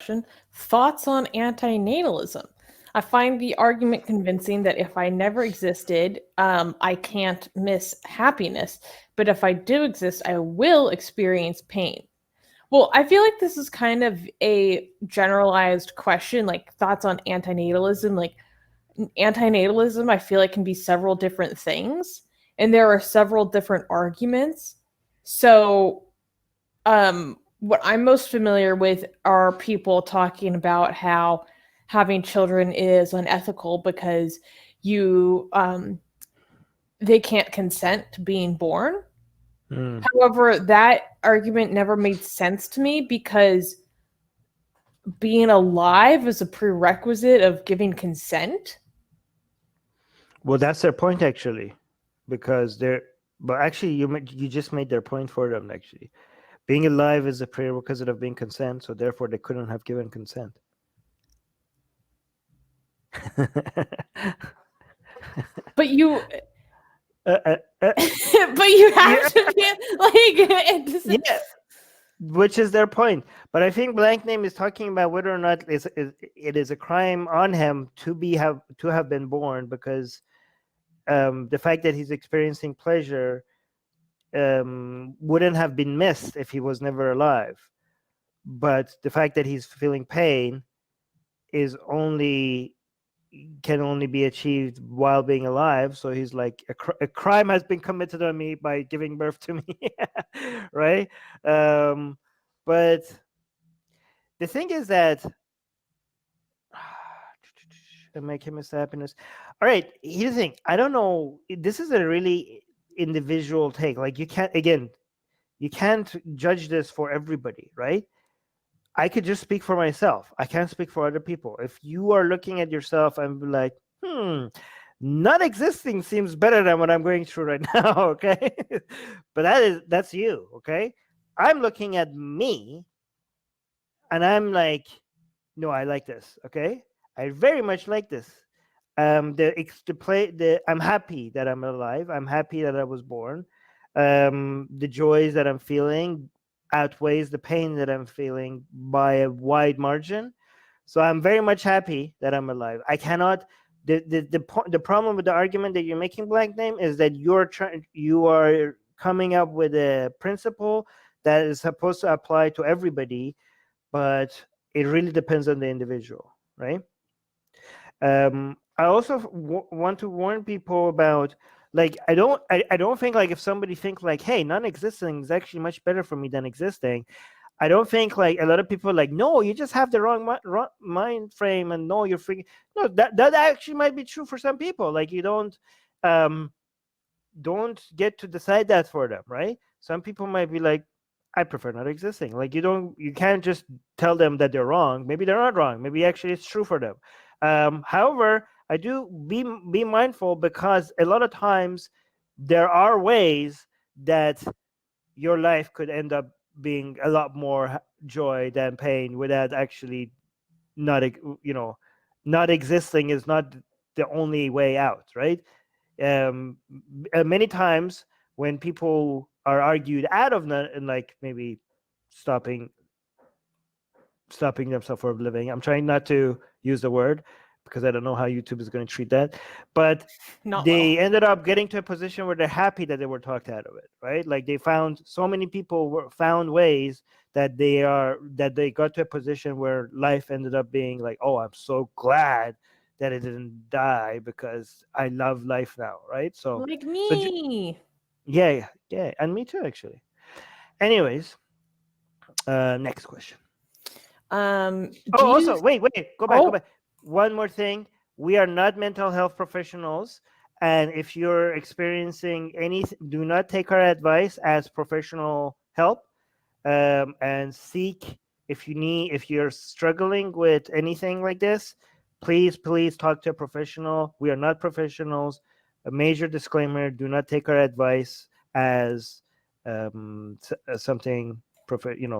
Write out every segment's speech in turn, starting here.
question. Thoughts on anti-natalism? I find the argument convincing that if I never existed, I can't miss happiness. But if I do exist, I will experience pain. Well, I feel like this is kind of a generalized question, like thoughts on anti-natalism. Like anti-natalism, I feel like can be several different things, and there are several different arguments. So, what I'm most familiar with are people talking about how having children is unethical because you they can't consent to being born. Hmm. However, that argument never made sense to me because being alive is a prerequisite of giving consent. Well, that's their point actually, because but actually you just made their point for them actually. Being alive is a prerequisite of being consent, so therefore they couldn't have given consent. But you uh, but you have yeah, to be like yeah, which is their point. But I think blank name is talking about whether or not it is a crime on him to have been born, because the fact that he's experiencing pleasure wouldn't have been missed if he was never alive. But the fact that he's feeling pain can only be achieved while being alive. So he's like, a crime has been committed on me by giving birth to me, right? But the thing is that make him his happiness. All right, here's the thing. I don't know. This is a really individual take. Like you can't judge this for everybody, right? I could just speak for myself. I can't speak for other people. If you are looking at yourself and be like, not existing seems better than what I'm going through right now, okay? But that's you, okay? I'm looking at me and I'm like, no, I like this, okay? I very much like this. I'm happy that I'm alive. I'm happy that I was born. The joys that I'm feeling outweighs the pain that I'm feeling by a wide margin. So I'm very much happy that I'm alive. I cannot. The problem with the argument that you're making, blank name, is that you are coming up with a principle that is supposed to apply to everybody, but it really depends on the individual, right? I also want to warn people about, like, I don't think, like, if somebody thinks like, hey, non-existing is actually much better for me than existing. I don't think, like, a lot of people are like, no, you just have the wrong mind frame, and no, you're freaking. No, that actually might be true for some people. Like, you don't get to decide that for them, right? Some people might be like, I prefer not existing. Like, you can't just tell them that they're wrong. Maybe they're not wrong. Maybe actually it's true for them. However, I do be mindful, because a lot of times there are ways that your life could end up being a lot more joy than pain, without actually not not existing is not the only way out, right? Many times when people are argued out of and like maybe stopping themselves from living. I'm trying not to use the word because I don't know how YouTube is going to treat that, but they ended up getting to a position where they're happy that they were talked out of it, right? Like, they found, so many people found ways that they got to a position where life ended up being like, oh, I'm so glad that it didn't die because I love life now, right? So like me. Yeah, and me too, actually. Anyways, next question. Also, wait, go back. One more thing. We are not mental health professionals, and if you're experiencing anything, do not take our advice as professional help, and seek, if you're struggling with anything like this, please talk to a professional. We are not professionals. A major disclaimer: do not take our advice as something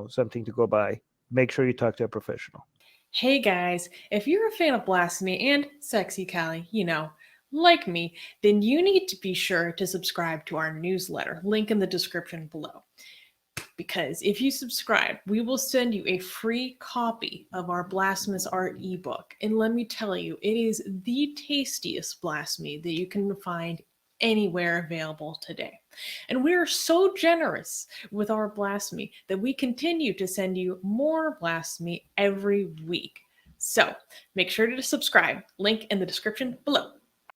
something to go by. Make sure you talk to a professional. Hey guys, if you're a fan of Blasphemy and Sexy Callie, like me, then you need to be sure to subscribe to our newsletter, link in the description below. because if you subscribe, we will send you a free copy of our Blasphemous Art ebook. And let me tell you, it is the tastiest blasphemy that you can find anywhere available today. And we are so generous with our blasphemy that we continue to send you more blasphemy every week. So make sure to subscribe. Link in the description below.